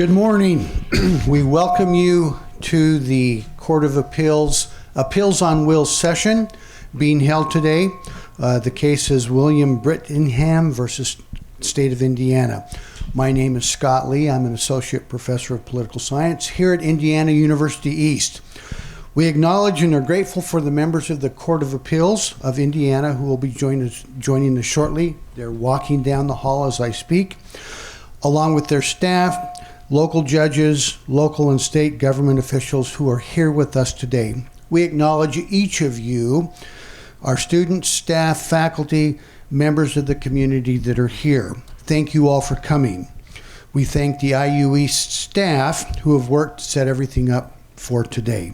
Good morning. We welcome you to the Court of Appeals on Wills session being held today. The case is William Brittingham versus State of Indiana. My name is Scott Lee. I'm an associate professor of political science here at Indiana University East. We acknowledge and are grateful for the members of the Court of Appeals of Indiana who will be joining us shortly. They're walking down the hall as I speak, along with their staff, local judges, local and state government officials who are here with us today. We acknowledge each of you, our students, staff, faculty, members of the community that are here. Thank you all for coming. We thank the IU East staff who have worked to set everything up for today.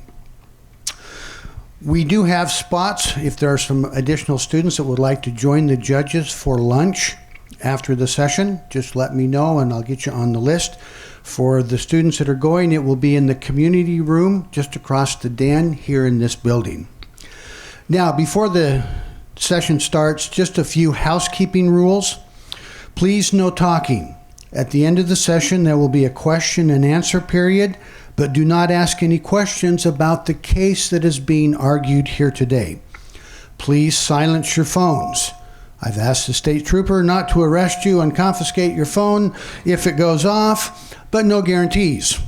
We do have spots if there are some additional students that would like to join the judges for lunch after the session. Just let me know and I'll get you on the list. For the students that are going, it will be in the community room just across the den here in this building. Now, before the session starts, just a few housekeeping rules. Please, no talking. At the end of the session, there will be a question and answer period, but do not ask any questions about the case that is being argued here today. Please silence your phones. I've asked the state trooper not to arrest you and confiscate your phone if it goes off, but no guarantees.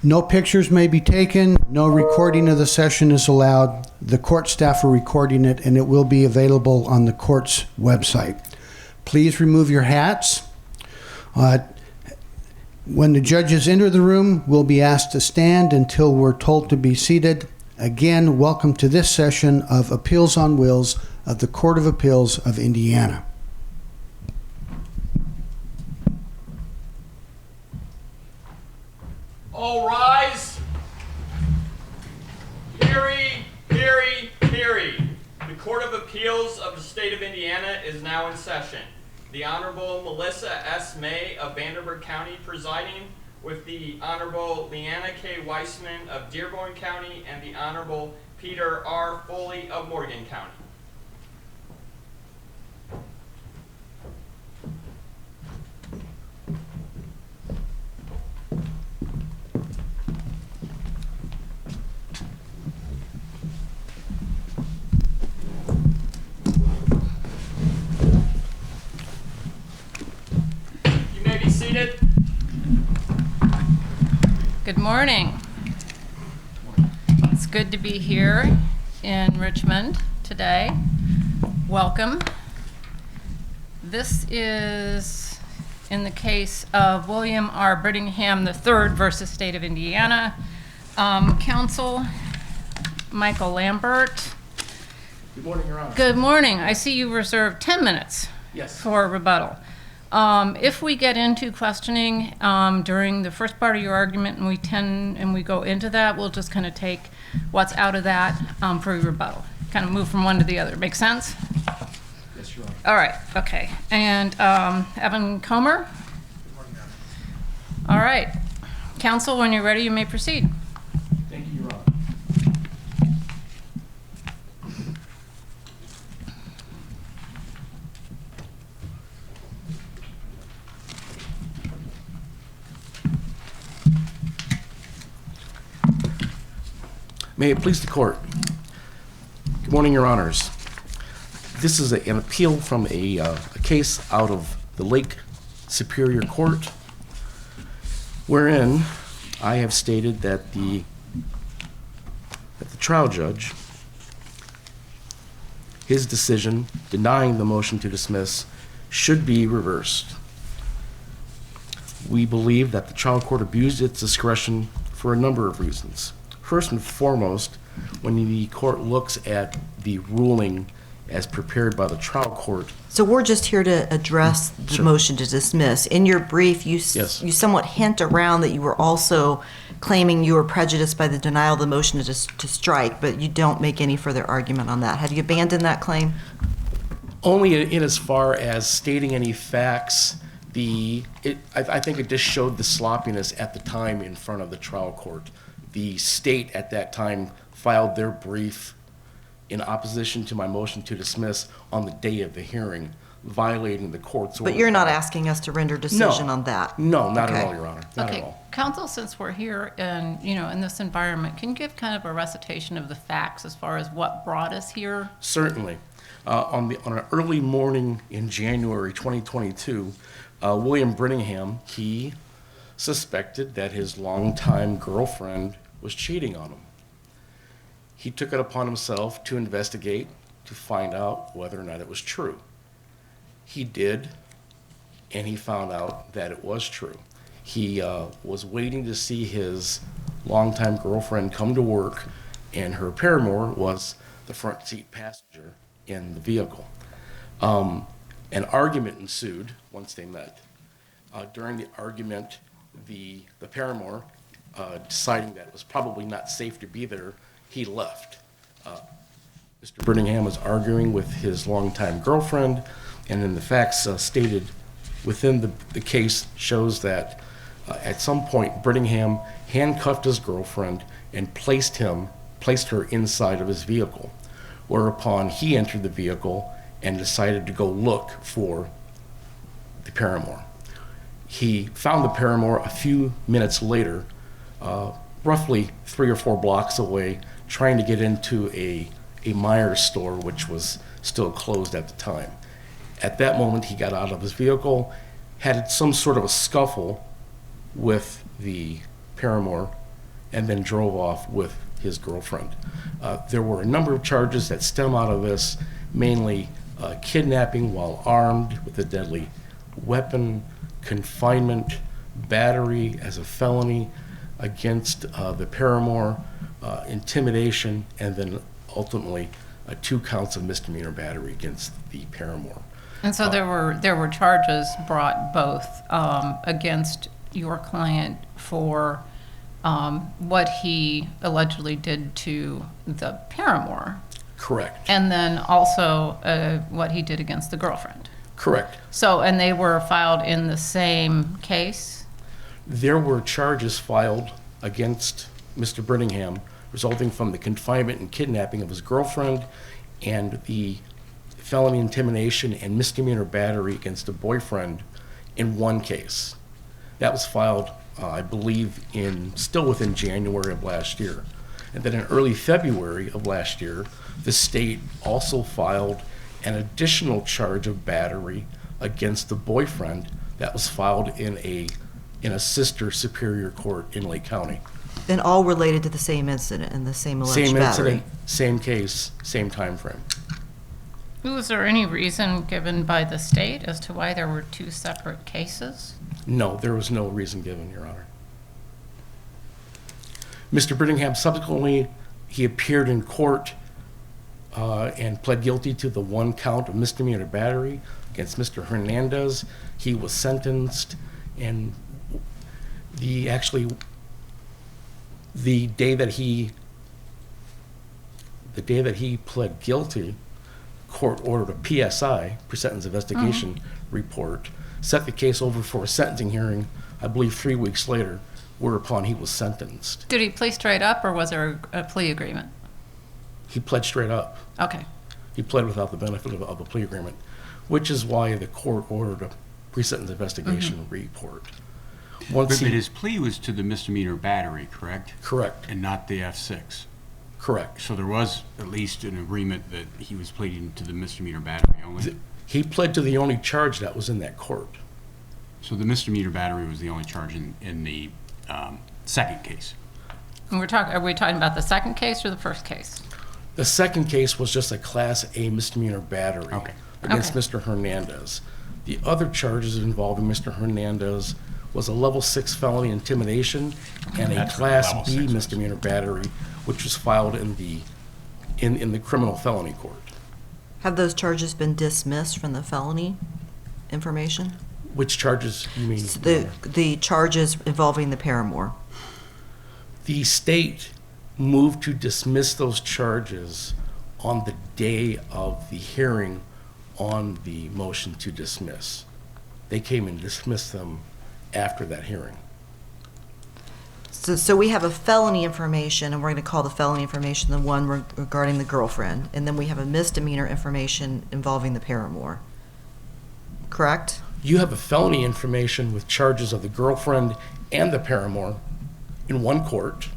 No pictures may be taken. No recording of the session is allowed. The court staff are recording it and it will be available on the court's website. Please remove your hats. When the judges enter the room, we'll be asked to stand until we're told to be seated. Again, welcome to this session of Appeals on Wills of the Court of Appeals of Indiana. All rise. Hear. The Court of Appeals of the State of Indiana is now in session. The Honorable Melissa S. May of Vanderburgh County presiding, with the Honorable Leanna K. Weissman of Dearborn County and the Honorable Peter R. Foley of Morgan County. Seated. Good morning. It's good to be here in Richmond today. Welcome. This is in the case of William R. Brittingham III versus State of Indiana. Counsel Michael Lambert. Good morning, Your Honor. Good morning. I see you reserved 10 minutes for rebuttal. If we get into questioning during the first part of your argument and we go into that, we'll just kind of take what's out of that for your rebuttal. Kind of move from one to the other. Make sense? Yes, Your Honor. All right. Okay. And Evan Comer? Good morning, Your Honor. All right. Counsel, when you're ready, you may proceed. Thank you, Your Honor. May it please the court. Good morning, Your Honors. This is an appeal from a case out of the Lake Superior Court, wherein I have stated that the trial judge, his decision denying the motion to dismiss should be reversed. We believe that the trial court abused its discretion for a number of reasons. First and foremost, when the court looks at the ruling as prepared by the trial court. So we're just here to address the motion to dismiss. In your brief, you somewhat hint around that you were also claiming you were prejudiced by the denial of the motion to strike, but you don't make any further argument on that. Have you abandoned that claim? Only in as far as stating any facts. I think it just showed the sloppiness at the time in front of the trial court. The state at that time filed their brief in opposition to my motion to dismiss on the day of the hearing, violating the court's order. But you're not asking us to render decision on that? No, not Okay. at all, Your Honor. Not at Okay, all. counsel, since we're here and, in this environment, can you give kind of a recitation of the facts as far as what brought us here? Certainly. On an early morning in January 2022, William Brittingham, he suspected that his longtime girlfriend was cheating on him. He took it upon himself to investigate, to find out whether or not it was true. He did, and he found out that it was true. He was waiting to see his longtime girlfriend come to work, and her paramour was the front seat passenger in the vehicle. An argument ensued once they met. During the argument, the paramour, deciding that it was probably not safe to be there, he left. Mr. Brittingham was arguing with his longtime girlfriend, and then the facts stated within the case shows that at some point Brittingham handcuffed his girlfriend and placed her inside of his vehicle, whereupon he entered the vehicle and decided to go look for the paramour. He found the paramour a few minutes later, roughly 3 or 4 blocks away, trying to get into a Myers store, which was still closed at the time. At that moment, he got out of his vehicle, had some sort of a scuffle with the paramour, and then drove off with his girlfriend. There were a number of charges that stem out of this, mainly kidnapping while armed with a deadly weapon, confinement, battery as a felony against the paramour, intimidation, and then ultimately 2 counts of misdemeanor battery against the paramour. And so there were charges brought both against your client for what he allegedly did to the paramour. Correct. And then also what he did against the girlfriend. Correct. So, and they were filed in the same case? There were charges filed against Mr. Brittingham resulting from the confinement and kidnapping of his girlfriend and the felony intimidation and misdemeanor battery against a boyfriend in one case. That was filed, I believe, still within January of last year. And then in early February of last year, the state also filed an additional charge of battery against the boyfriend that was filed in a sister superior court in Lake County. And all related to the same incident and the same alleged Same battery? incident, same case, same time frame. Was there any reason given by the state as to why there were 2 separate cases? No, there was no reason given, Your Honor. Mr. Brittingham subsequently, he appeared in court and pled guilty to the 1 count of misdemeanor battery against Mr. Hernandez. He was sentenced, and the day that he pled guilty, court ordered a PSI, pre-sentence investigation report, set the case over for a sentencing hearing, I believe 3 weeks later, whereupon he was sentenced. Did he plea straight up, or was there a plea agreement? He pled straight up. Okay. He pled without the benefit of a plea agreement, which is why the court ordered a pre-sentence investigation report. But his plea was to the misdemeanor battery, correct? Correct. And not the F6? Correct. So there was at least an agreement that he was pleading to the misdemeanor battery only? He pled to the only charge that was in that court. So the misdemeanor battery was the only charge in the second case? And are we talking about the second case or the first case? The second case was just a Class A misdemeanor battery against Mr. Hernandez. The other charges involving Mr. Hernandez was a level 6 felony intimidation and a Class B misdemeanor battery, which was filed in the criminal felony court. Have those charges been dismissed from the felony information? Which charges you mean? The charges involving the paramour. The state moved to dismiss those charges on the day of the hearing on the motion to dismiss. They came and dismissed them after that hearing. So we have a felony information, and we're going to call the felony information the one regarding the girlfriend, and then we have a misdemeanor information involving the paramour. correct? You have a felony information with charges of the girlfriend and the paramour in one court,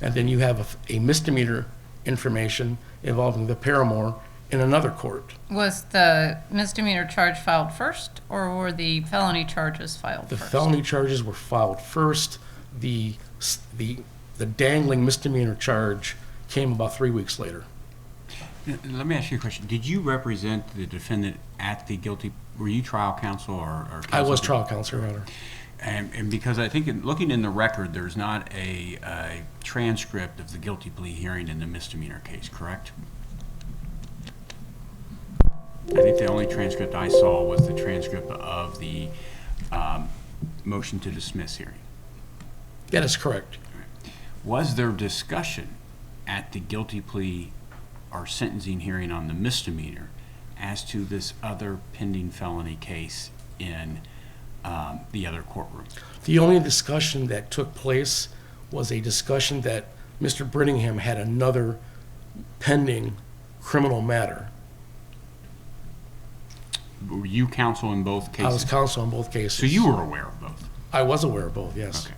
and then you have a misdemeanor information involving the paramour in another court. Was the misdemeanor charge filed first, or were the felony charges filed The first? felony charges were filed first. The dangling misdemeanor charge came about 3 weeks later. Let me ask you a question. Did you represent the defendant at the guilty, were you trial counsel or counsel? I was trial counsel, Your Honor. And because I think looking in the record, there's not a transcript of the guilty plea hearing in the misdemeanor case, correct? I think the only transcript I saw was the transcript of the motion to dismiss hearing. That is correct. Was there discussion at the guilty plea or sentencing hearing on the misdemeanor as to this other pending felony case in the other courtroom? The only discussion that took place was a discussion that Mr. Brittingham had another pending criminal matter. Were you counsel in both cases? I was counsel in both cases. So you were aware of both? I was aware of both, yes. Okay.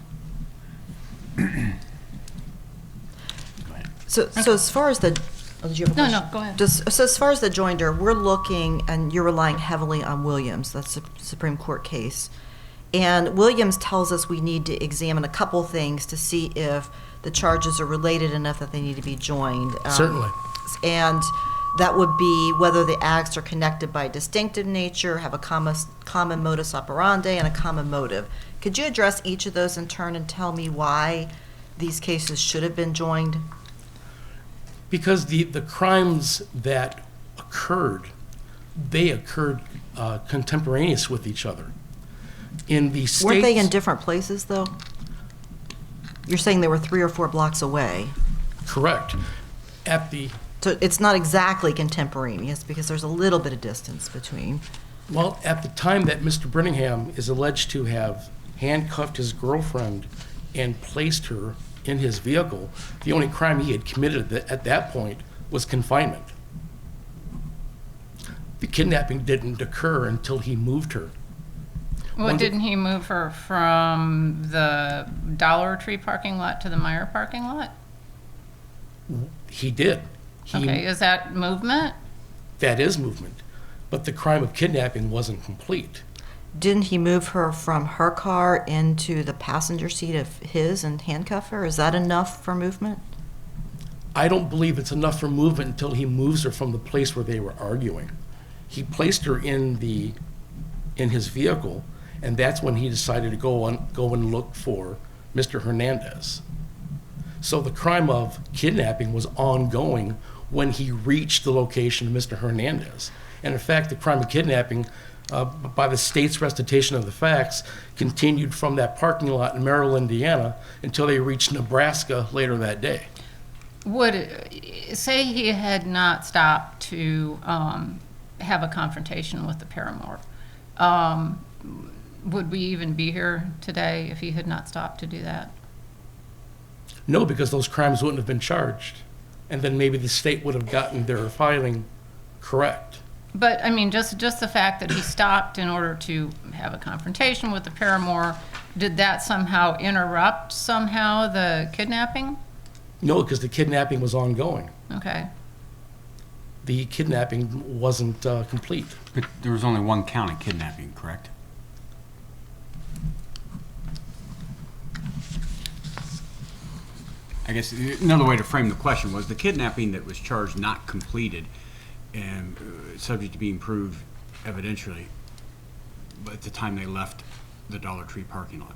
Go ahead. So as far as the, oh, did you have a No, question? no, go ahead. So as far as the joinder, we're looking, and you're relying heavily on Williams, that's a Supreme Court case. And Williams tells us we need to examine a couple things to see if the charges are related enough that they need to be joined. Certainly. And that would be whether the acts are connected by distinctive nature, have a common modus operandi, and a common motive. Could you address each of those in turn and tell me why these cases should have been joined? Because the crimes that occurred, they occurred contemporaneous with each other. In the states, Weren't they in different places, though? You're saying they were 3 or 4 blocks away. correct. At the So it's not exactly contemporaneous because there's a little bit of distance between. Well, at the time that Mr. Brittingham is alleged to have handcuffed his girlfriend and placed her in his vehicle, the only crime he had committed at that point was confinement. The kidnapping didn't occur until he moved her. Well, didn't he move her from the Dollar Tree parking lot to the Meyer parking lot? He did. Okay, is that movement? That is movement. But the crime of kidnapping wasn't complete. Didn't he move her from her car into the passenger seat of his and handcuff her? Is that enough for movement? I don't believe it's enough for movement until he moves her from the place where they were arguing. He placed her in his vehicle, and that's when he decided to go and look for Mr. Hernandez. So the crime of kidnapping was ongoing when he reached the location of Mr. Hernandez. And in fact, the crime of kidnapping, by the state's recitation of the facts, continued from that parking lot in Merrill, Indiana, until they reached Nebraska later that day. Say he had not stopped to have a confrontation with the paramour, would we even be here today if he had not stopped to do that? No, because those crimes wouldn't have been charged. And then maybe the state would have gotten their filing correct. But, I mean, just the fact that he stopped in order to have a confrontation with the paramour, did that somehow interrupt the kidnapping? No, because the kidnapping was ongoing. Okay. The kidnapping wasn't complete. But there was only one count of kidnapping, correct? I guess another way to frame the question was the kidnapping that was charged not completed and subject to being proved evidentially at the time they left the Dollar Tree parking lot.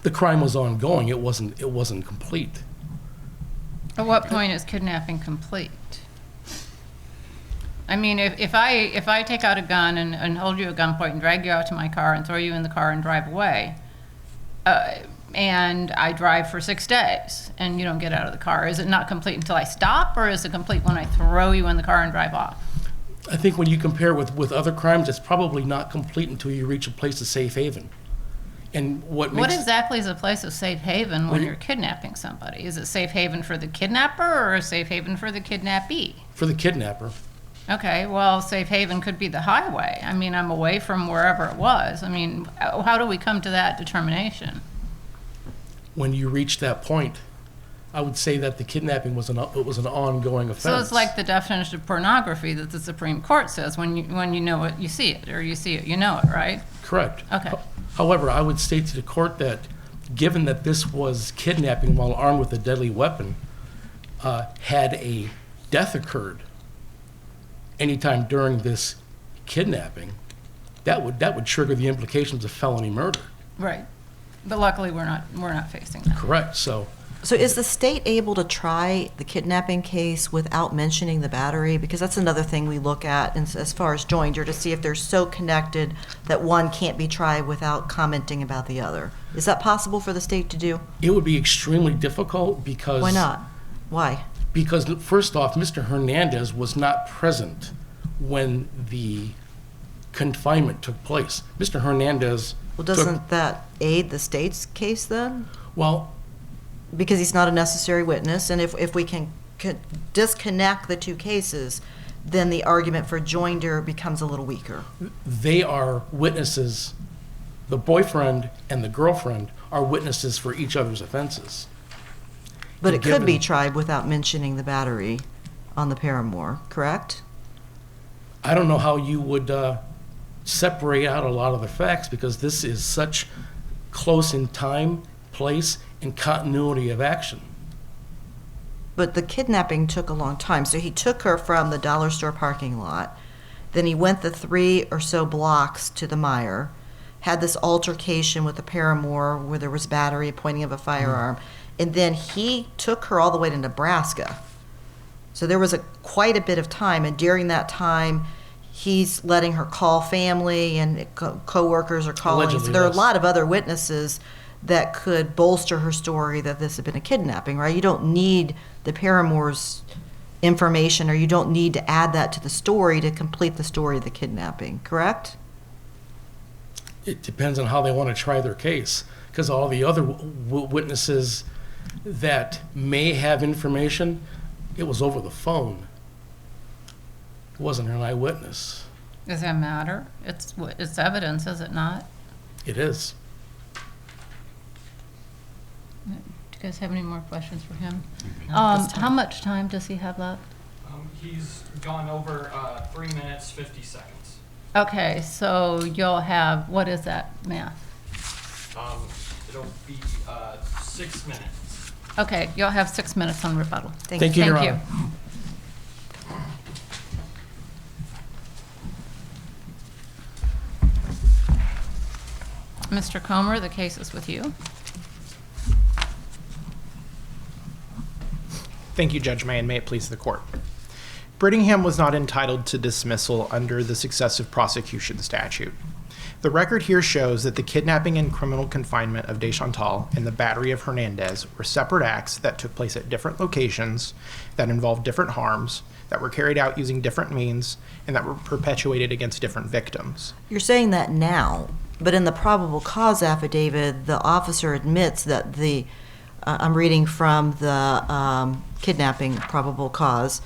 The crime was ongoing. It wasn't complete. At what point is kidnapping complete? I mean, if I take out a gun and hold you at gunpoint and drag you out to my car and throw you in the car and drive away, and I drive for 6 days and you don't get out of the car, is it not complete until I stop, or is it complete when I throw you in the car and drive off? I think when you compare with other crimes, it's probably not complete until you reach a place of safe haven. And what exactly is a place of safe haven when you're kidnapping somebody? Is it safe haven for the kidnapper or a safe haven for the kidnappee? For the kidnapper. Okay, well, safe haven could be the highway. I mean, I'm away from wherever it was. I mean, how do we come to that determination? When you reach that point, I would say that the kidnapping was an ongoing offense. So it's like the definition of pornography that the Supreme Court says, when you know it, you see it, or you see it, you know it, right? Correct. Okay. However, I would state to the court that given that this was kidnapping while armed with a deadly weapon, had a death occurred anytime during this kidnapping, that would trigger the implications of felony murder. Right. But luckily, we're not facing that. Correct. So is the state able to try the kidnapping case without mentioning the battery? Because that's another thing we look at as far as joinder, to see if they're so connected that one can't be tried without commenting about the other. Is that possible for the state to do? it would be extremely difficult because... Why not? Why? Because first off, Mr. Hernandez was not present when the confinement took place. Mr. Hernandez... Well, doesn't that aid the state's case then? Well... Because he's not a necessary witness, and if we can disconnect the two cases, then the argument for joinder becomes a little weaker. They are witnesses. The boyfriend and the girlfriend are witnesses for each other's offenses. But it could be Given- tried without mentioning the battery on the paramour, correct? I don't know how you would separate out a lot of the facts, because this is such close in time, place, and continuity of action. But the kidnapping took a long time. So he took her from the dollar store parking lot. Then he went the 3 or so blocks to the Meijer, had this altercation with the paramour where there was battery, pointing of a firearm, and then he took her all the way to Nebraska. So there was quite a bit of time, and during that time, he's letting her call family, and co-workers are calling. Allegedly, So there are a yes. lot of other witnesses that could bolster her story that this had been a kidnapping, right? You don't need the paramour's information, or you don't need to add that to the story to complete the story of the kidnapping, correct? It depends on how they want to try their case, because all the other witnesses that may have information, it was over the phone. It wasn't an eyewitness. Does that matter? It's evidence, is it not? It is. Do you guys have any more questions for him? How much time does he have left? He's gone over 3 minutes, 50 seconds. Okay, so you'll have, what is that math? It'll be 6 minutes. Okay, you'll have 6 minutes on rebuttal. Thank you, Your Thank Honor. you. Mr. Comer, the case is with you. Thank you, Judge May, and may it please the court. Brittingham was not entitled to dismissal under the successive prosecution statute. The record here shows that the kidnapping and criminal confinement of Deschantal and the battery of Hernandez were separate acts that took place at different locations, that involved different harms, that were carried out using different means, and that were perpetuated against different victims. You're saying that now, but in the probable cause affidavit, the officer admits that I'm reading from the kidnapping probable cause.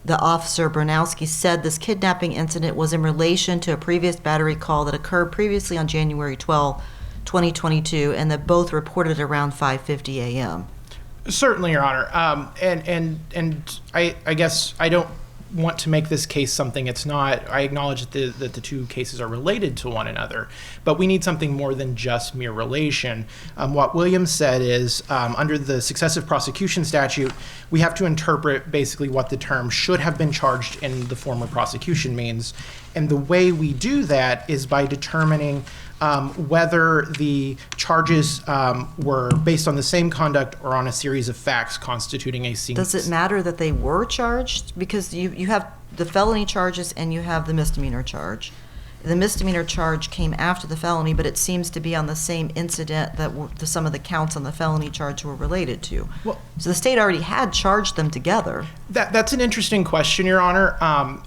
The officer, Bernowski, said this kidnapping incident was in relation to a previous battery call that occurred previously on January 12, 2022, and that both reported around 5:50 a.m. Certainly, Your Honor. And I guess I don't want to make this case something it's not. I acknowledge that the two cases are related to one another, but we need something more than just mere relation. What Williams said is, under the successive prosecution statute, we have to interpret basically what the term should have been charged in the former prosecution means. And the way we do that is by determining whether the charges were based on the same conduct or on a series of facts constituting a single. Does it matter that they were charged? Because you have the felony charges and you have the misdemeanor charge. The misdemeanor charge came after the felony, but it seems to be on the same incident that some of the counts on the felony charge were related to. Well, So the state already had charged them together. that's an interesting question, Your Honor.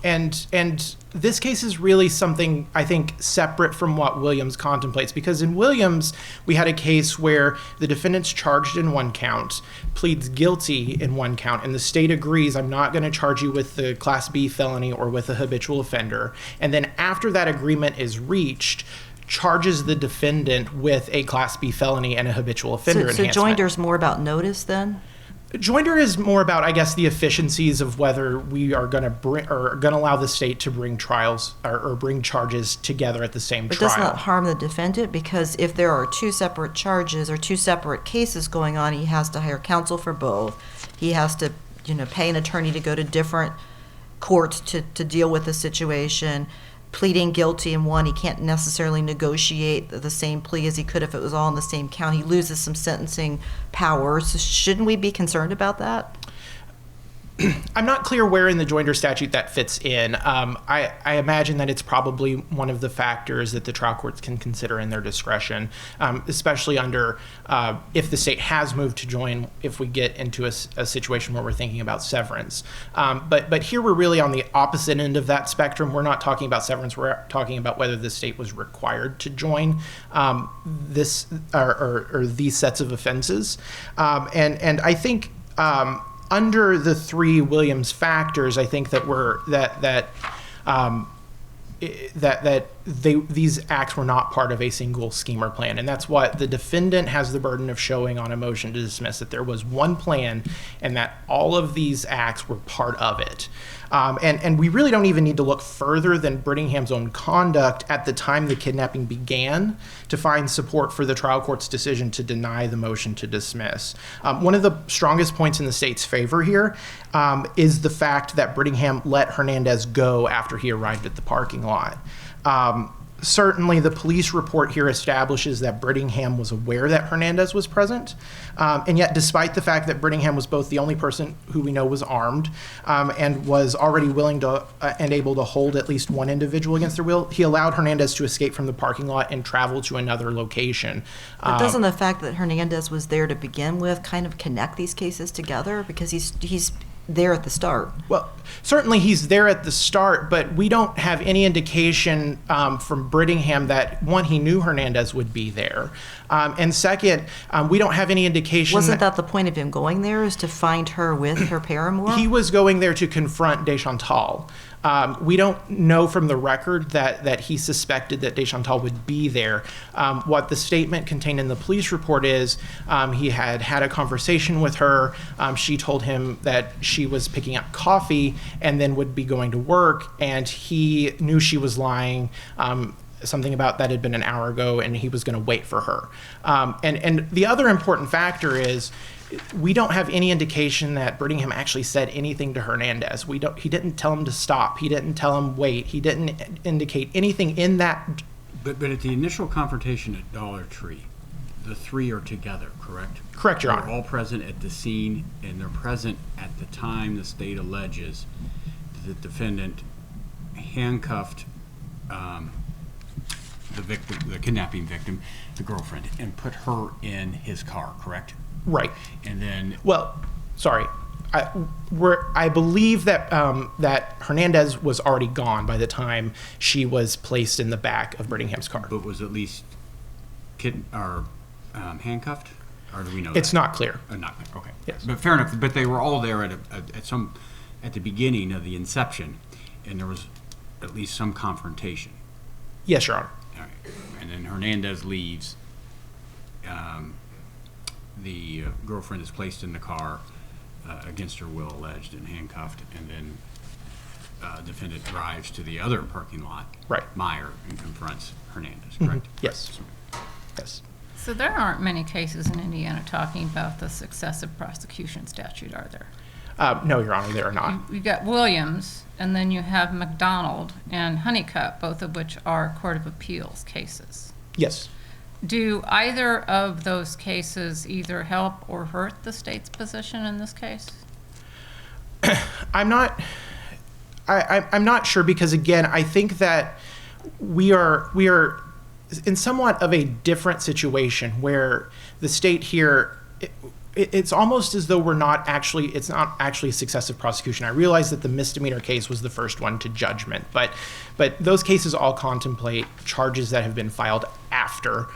And this case is really something, I think, separate from what Williams contemplates, because in Williams, we had a case where the defendant's charged in one count, pleads guilty in one count, and the state agrees, I'm not going to charge you with the Class B felony or with a habitual offender. And then after that agreement is reached, charges the defendant with a Class B felony and a habitual offender enhancement. So joinder's more about notice then? Joinder is more about, I guess, the efficiencies of whether we are going to bring or going to allow the state to bring trials or bring charges together at the same trial. But doesn't that harm the defendant? Because if there are two separate charges or two separate cases going on, he has to hire counsel for both. He has to, pay an attorney to go to different courts to deal with the situation. Pleading guilty in one, he can't necessarily negotiate the same plea as he could if it was all in the same count. He loses some sentencing powers. So shouldn't we be concerned about that? I'm not clear where in the joinder statute that fits in. I imagine that it's probably one of the factors that the trial courts can consider in their discretion, especially under if the state has moved to join, if we get into a situation where we're thinking about severance. But here we're really on the opposite end of that spectrum. We're not talking about severance. We're talking about whether the state was required to join this or these sets of offenses. And I think under the three Williams factors, I think that these acts were not part of a single scheme or plan. And that's what the defendant has the burden of showing on a motion to dismiss, that there was one plan and that all of these acts were part of it. And we really don't even need to look further than Brittingham's own conduct at the time the kidnapping began to find support for the trial court's decision to deny the motion to dismiss. One of the strongest points in the state's favor here is the fact that Brittingham let Hernandez go after he arrived at the parking lot. Certainly, the police report here establishes that Brittingham was aware that Hernandez was present. And yet, despite the fact that Brittingham was both the only person who we know was armed and was already willing to and able to hold at least one individual against their will, he allowed Hernandez to escape from the parking lot and travel to another location. But doesn't the fact that Hernandez was there to begin with kind of connect these cases together? Because he's there at the start. Well, certainly he's there at the start, but we don't have any indication from Brittingham that, one, he knew Hernandez would be there. And second, we don't have any indication. Wasn't that the point of him going there, is to find her with her paramour? He was going there to confront Deschantal. We don't know from the record that he suspected that Deschantal would be there. What the statement contained in the police report is he had a conversation with her. She told him that she was picking up coffee and then would be going to work, and he knew she was lying. Something about that had been an hour ago, and he was going to wait for her. And the other important factor is we don't have any indication that Brittingham actually said anything to Hernandez. He didn't tell him to stop. He didn't tell him wait. He didn't indicate anything in that. But at the initial confrontation at Dollar Tree, the three are together, correct? Correct, Your Honor. They're all present at the scene, and they're present at the time the state alleges the defendant handcuffed the victim, the kidnapping victim, the girlfriend, and put her in his car, correct? Right. And then, well, sorry. I believe that that Hernandez was already gone by the time she was placed in the back of Brittingham's car. but was at least handcuffed, or do we know? It's not clear. Not clear. Okay. Yes. But fair enough. But they were all there at the beginning of the inception, and there was at least some confrontation. Yes, Your Honor. All right. And then Hernandez leaves. The girlfriend is placed in the car against her will, alleged, and handcuffed, and then defendant drives to the other parking lot, Right. Meyer, and confronts Hernandez, correct? Yes. Yes. So there aren't many cases in Indiana talking about the successive prosecution statute, are there? No, Your Honor, there are not. You got Williams, and then you have McDonald and Honeycutt, both of which are Court of Appeals cases. Yes. Do either of those cases either help or hurt the state's position in this case? I'm not sure, because again, I think that we are in somewhat of a different situation where the state here, it's almost as though it's not actually a successive prosecution. I realize that the misdemeanor case was the first one to judgment, but those cases all contemplate charges that have been filed after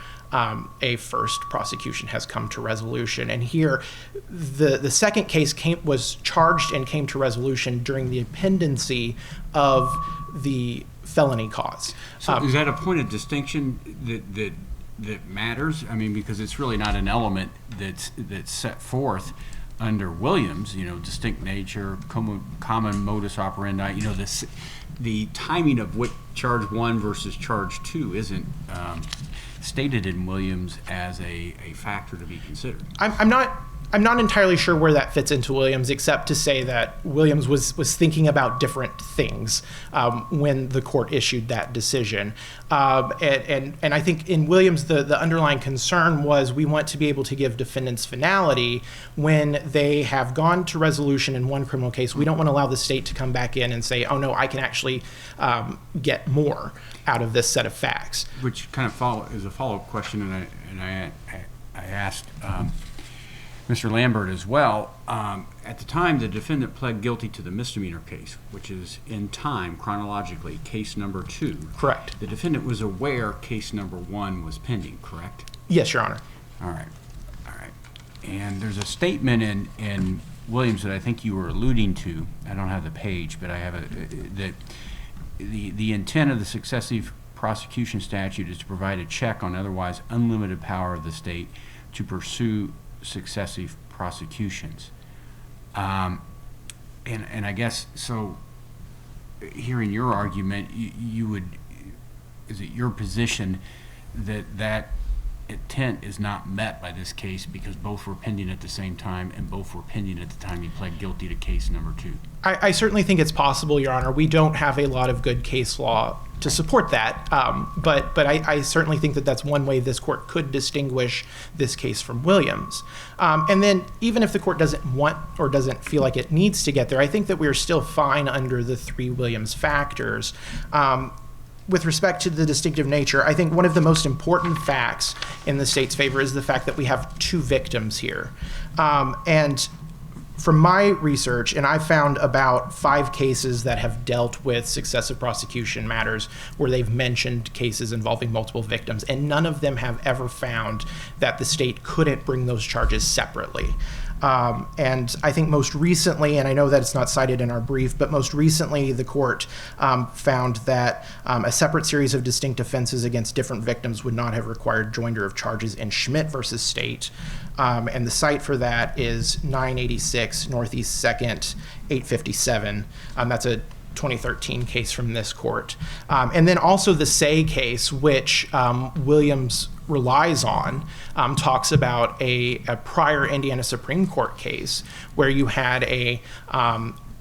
a first prosecution has come to resolution. And here, the second case was charged and came to resolution during the pendency of the felony cause. So is that a point of distinction that matters? I mean, because it's really not an element that's set forth under Williams, distinct nature, common modus operandi, the timing of what charge 1 versus charge 2 isn't stated in Williams as a factor to be considered. I'm not entirely sure where that fits into Williams, except to say that Williams was thinking about different things when the court issued that decision. And I think in Williams, the underlying concern was we want to be able to give defendants finality when they have gone to resolution in one criminal case. We don't want to allow the state to come back in and say, oh no, I can actually get more out of this set of facts. Which kind of is a follow-up question, and I asked Mr. Lambert as well. At the time, the defendant pled guilty to the misdemeanor case, which is in time, chronologically, case number 2. Correct. The defendant was aware case number 1 was pending, correct? Yes, Your Honor. All right. And there's a statement in Williams that I think you were alluding to. I don't have the page, but I have that the intent of the successive prosecution statute is to provide a check on otherwise unlimited power of the state to pursue successive prosecutions. And I guess, so hearing your argument, is it your position that intent is not met by this case because both were pending at the same time and both were pending at the time he pled guilty to case number 2? I certainly think it's possible, Your Honor. We don't have a lot of good case law to support that, but I certainly think that that's one way this court could distinguish this case from Williams. And then even if the court doesn't want or doesn't feel like it needs to get there, I think that we're still fine under the 3 Williams factors. With respect to the distinctive nature, I think one of the most important facts in the state's favor is the fact that we have 2 victims here. And from my research, and I found about 5 cases that have dealt with successive prosecution matters where they've mentioned cases involving multiple victims, and none of them have ever found that the state couldn't bring those charges separately. And I think most recently, and I know that it's not cited in our brief, but most recently the court found that a separate series of distinct offenses against different victims would not have required joinder of charges in Schmidt versus State. And the site for that is 986 Northeast 2nd, 857. That's a 2013 case from this court. And then also the Say case, which Williams relies on, talks about a prior Indiana Supreme Court case where you had a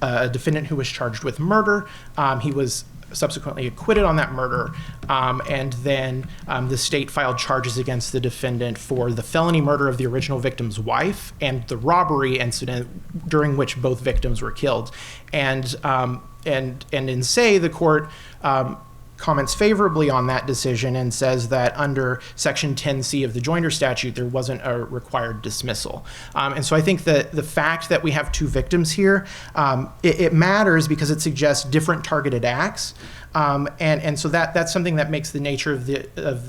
defendant who was charged with murder. He was subsequently acquitted on that murder, and then the state filed charges against the defendant for the felony murder of the original victim's wife and the robbery incident during which both victims were killed. And in Say, the court comments favorably on that decision and says that under Section 10C of the Joinder statute, there wasn't a required dismissal. And so I think that the fact that we have 2 victims here, it matters because it suggests different targeted acts. And so that's something that makes the nature of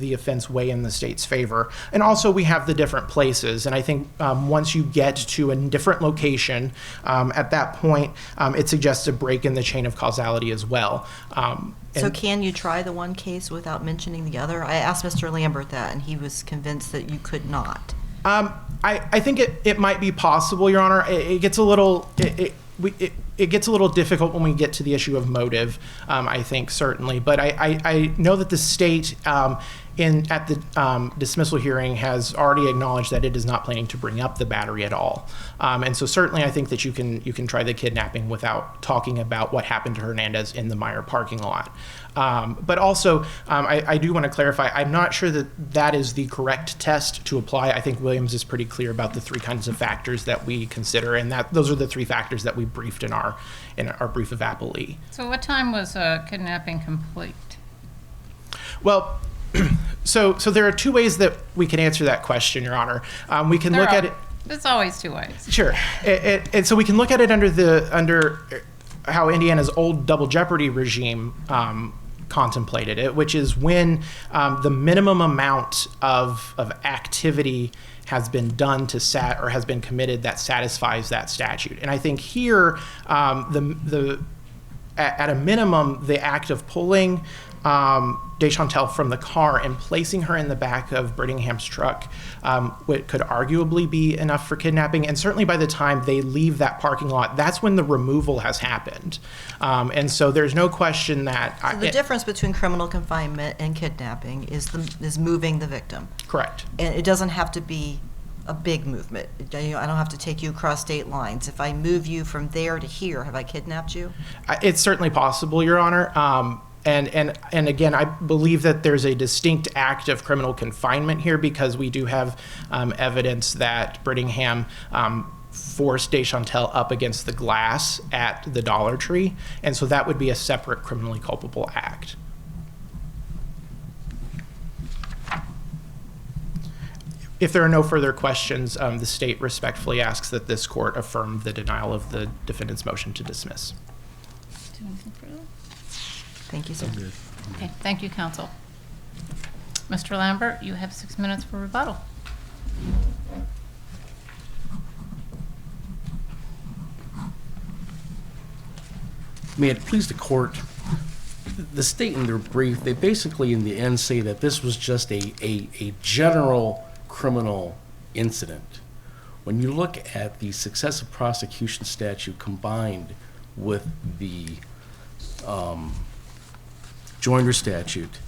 the offense weigh in the state's favor. And also we have the different places. And I think once you get to a different location, at that point, it suggests a break in the chain of causality as well. So can you try the one case without mentioning the other? I asked Mr. Lambert that, and he was convinced that you could not. I think it might be possible, Your Honor. It gets a little it gets a little difficult when we get to the issue of motive. I think certainly, but I know that the state at the dismissal hearing has already acknowledged that it is not planning to bring up the battery at all. And so certainly I think that you can try the kidnapping without talking about what happened to Hernandez in the Meyer parking lot. But also, I do want to clarify, I'm not sure that is the correct test to apply. I think Williams is pretty clear about the 3 kinds of factors that we consider, and that those are the 3 factors that we briefed in our brief of appellee. So what time was kidnapping complete? Well, so there are 2 ways that we can answer that question, Your Honor. We can look at it. There's always two ways. Sure. And so we can look at it under how Indiana's old double jeopardy regime contemplated it, which is when the minimum amount of activity has been done or has been committed that satisfies that statute. And I think here, at a minimum, the act of pulling Deschantel from the car and placing her in the back of Brittingham's truck could arguably be enough for kidnapping. And certainly by the time they leave that parking lot, that's when the removal has happened. And so there's no question that... So the difference between criminal confinement and kidnapping is moving the victim. Correct. And it doesn't have to be a big movement. I don't have to take you across state lines. If I move you from there to here, have I kidnapped you? It's certainly possible, Your Honor. And again, I believe that there's a distinct act of criminal confinement here because we do have evidence that Brittingham forced Deschantel up against the glass at the Dollar Tree, and so that would be a separate criminally culpable act. If there are no further questions, the state respectfully asks that this court affirm the denial of the defendant's motion to dismiss. Thank you, sir. Okay, thank you, counsel. Mr. Lambert, you have 6 minutes for rebuttal. May it please the court, the state in their brief, they basically in the end say that this was just a general criminal incident. When you look at the successive prosecution statute combined with the joinder statute,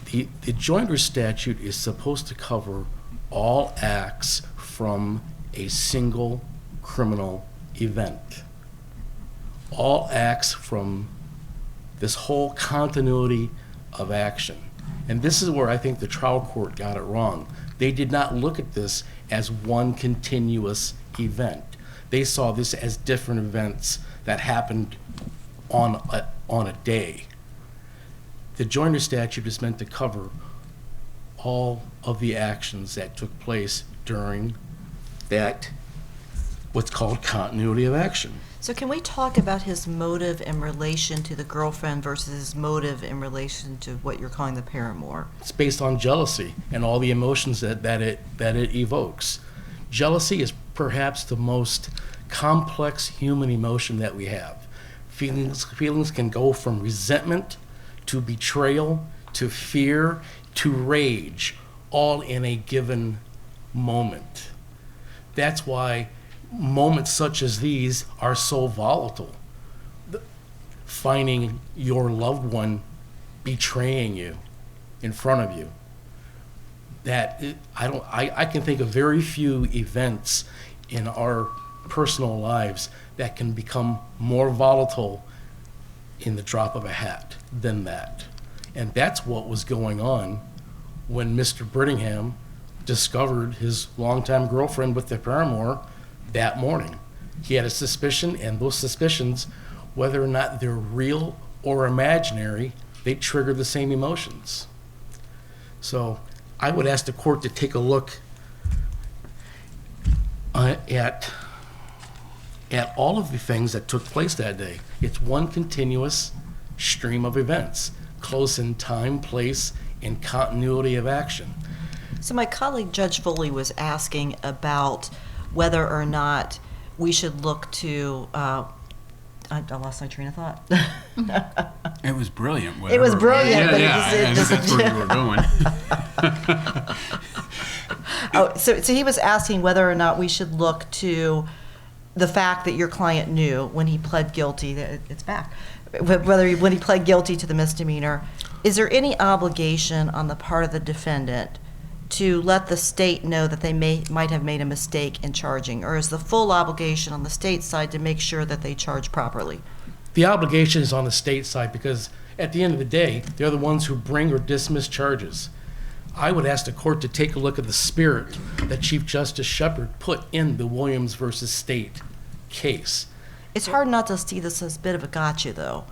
the joinder statute is supposed to cover all acts from a single criminal event. All acts from this whole continuity of action. And this is where I think the trial court got it wrong. They did not look at this as one continuous event. They saw this as different events that happened on a day. The joinder statute is meant to cover all of the actions that took place during that, what's called continuity of action. So can we talk about his motive in relation to the girlfriend versus his motive in relation to what you're calling the paramour? It's based on jealousy and all the emotions that it evokes. Jealousy is perhaps the most complex human emotion that we have. Feelings can go from resentment to betrayal to fear to rage, all in a given moment. That's why moments such as these are so volatile. Finding your loved one betraying you in front of you. I can think of very few events in our personal lives that can become more volatile in the drop of a hat than that. And that's what was going on when Mr. Brittingham discovered his longtime girlfriend with the paramour that morning. He had a suspicion, and those suspicions, whether or not they're real or imaginary, they trigger the same emotions. So I would ask the court to take a look at all of the things that took place that day. It's one continuous stream of events, close in time, place, and continuity of action. So my colleague Judge Foley was asking about whether or not we should look to, I lost my train of thought. It was brilliant. It was brilliant. Yeah, that's where you were going. So he was asking whether or not we should look to the fact that your client knew when he pled guilty, it's back, when he pled guilty to the misdemeanor, is there any obligation on the part of the defendant to let the state know that they might have made a mistake in charging, or is the full obligation on the state side to make sure that they charge properly? The obligation is on the state side because at the end of the day, they're the ones who bring or dismiss charges. I would ask the court to take a look at the spirit that Chief Justice Shepard put in the Williams versus State case. It's hard not to see this as a bit of a gotcha, though,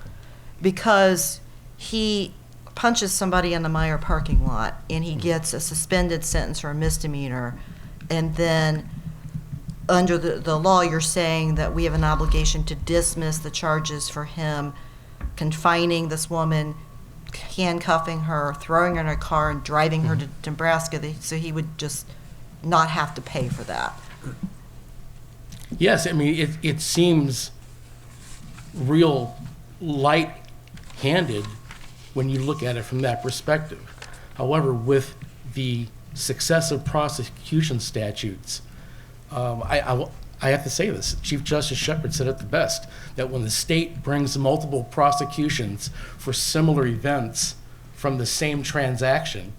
because he punches somebody in the Meyer parking lot and he gets a suspended sentence for a misdemeanor, And then under the law, you're saying that we have an obligation to dismiss the charges for him confining this woman, handcuffing her, throwing her in a car, and driving her to Nebraska, so he would just not have to pay for that. Yes, I mean, it seems real light-handed when you look at it from that perspective. However, with the successive prosecution statutes, I have to say this. Chief Justice Shepard said it the best, that when the state brings multiple prosecutions for similar events from the same transaction,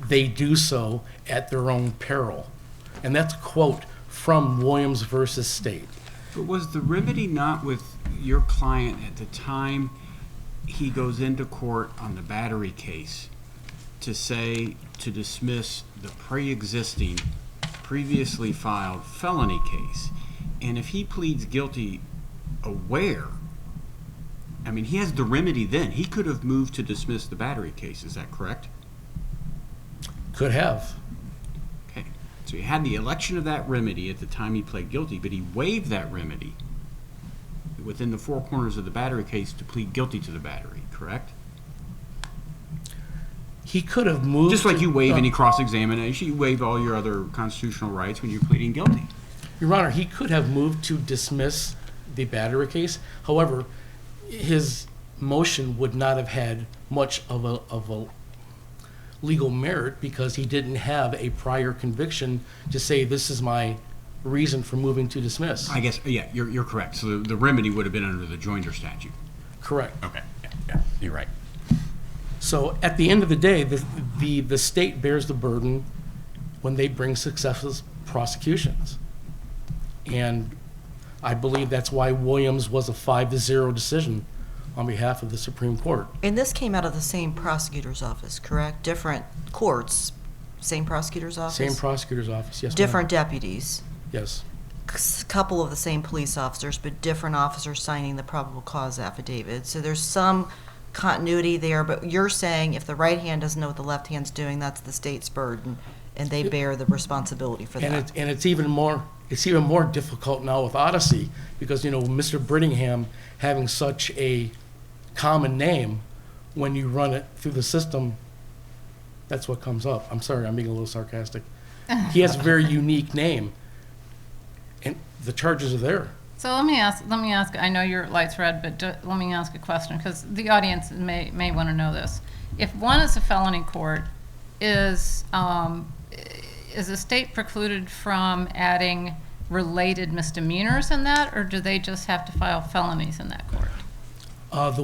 they do so at their own peril. And that's a quote from Williams versus State. But was the remedy not with your client at the time he goes into court on the battery case to dismiss the pre-existing, previously filed felony case? And if he pleads guilty aware, I mean, he has the remedy then. He could have moved to dismiss the battery case, is that correct? Could have. Okay, so he had the election of that remedy at the time he pled guilty, but he waived that remedy within the four corners of the battery case to plead guilty to the battery, correct? He could have moved. Just like you waive any cross-examination, you waive all your other constitutional rights when you're pleading guilty. Your Honor, he could have moved to dismiss the battery case. However, his motion would not have had much of a legal merit because he didn't have a prior conviction to say this is my reason for moving to dismiss. I guess, yeah, you're correct. So the remedy would have been under the Joinder statute. Correct. Okay, yeah, you're right. So at the end of the day, the state bears the burden when they bring successive prosecutions. And I believe that's why Williams was a 5-0 decision on behalf of the Supreme Court. And this came out of the same prosecutor's office, correct? Different courts, same prosecutor's office? Same prosecutor's office, yes. Different deputies. Yes. Couple of the same police officers, but different officers signing the probable cause affidavit. So there's some continuity there, but you're saying if the right hand doesn't know what the left hand's doing, that's the state's burden, and they bear the responsibility for that. And it's even more difficult now with Odyssey because, Mr. Brittingham having such a common name, when you run it through the system, that's what comes up. I'm sorry, I'm being a little sarcastic. He has a very unique name, and the charges are there. So let me ask, I know your light's red, but let me ask a question, because the audience may want to know this. If one is a felony court, is the state precluded from adding related misdemeanors in that, or do they just have to file felonies in that court? The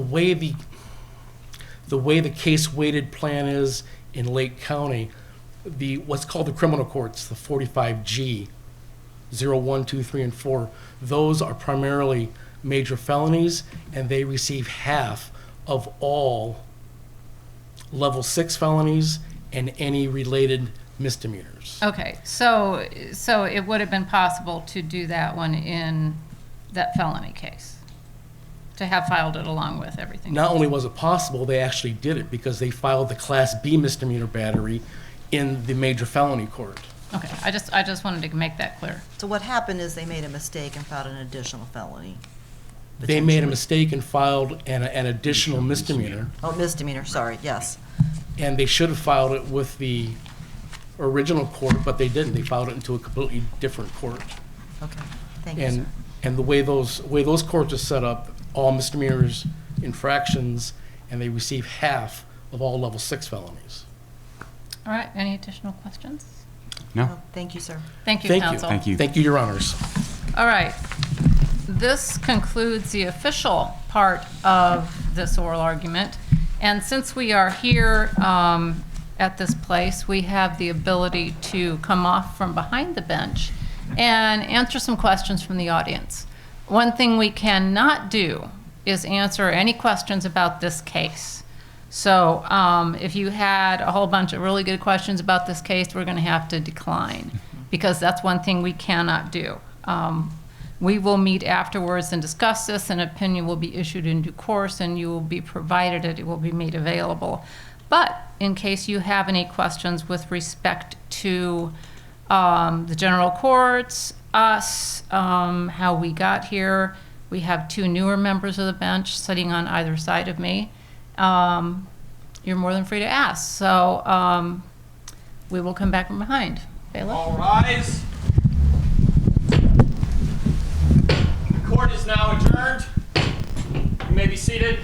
way the case weighted plan is in Lake County, what's called the criminal courts, the 45G, 0, 1, 2, 3, and 4, those are primarily major felonies, and they receive half of all level 6 felonies and any related misdemeanors. Okay, so it would have been possible to do that one in that felony case, to have filed it along with everything. Not only was it possible, they actually did it because they filed the Class B misdemeanor battery in the major felony court. Okay, I just wanted to make that clear. So what happened is they made a mistake and filed an additional felony. They made a mistake and filed an additional misdemeanor, Oh, misdemeanor, sorry, yes. and they should have filed it with the original court, but they didn't. They filed it into a completely different court. Okay, thank you, sir. And the way those courts are set up, all misdemeanors, infractions, and they receive half of all level 6 felonies. All right, any additional questions? No? Oh, thank you, sir. Thank you, Thank you. counsel. Thank you. Thank you, Your Honors. All right. This concludes the official part of this oral argument. And since we are here at this place, we have the ability to come off from behind the bench and answer some questions from the audience. One thing we cannot do is answer any questions about this case. So if you had a whole bunch of really good questions about this case, we're going to have to decline, because that's one thing we cannot do. We will meet afterwards and discuss this. An opinion will be issued in due course, and you will be provided it. It will be made available. But in case you have any questions with respect to the general courts, us, how we got here. We have 2 newer members of the bench sitting on either side of me. You're more than free to ask. So we will come back from behind. Bailiff? All rise. The court is now adjourned. You may be seated.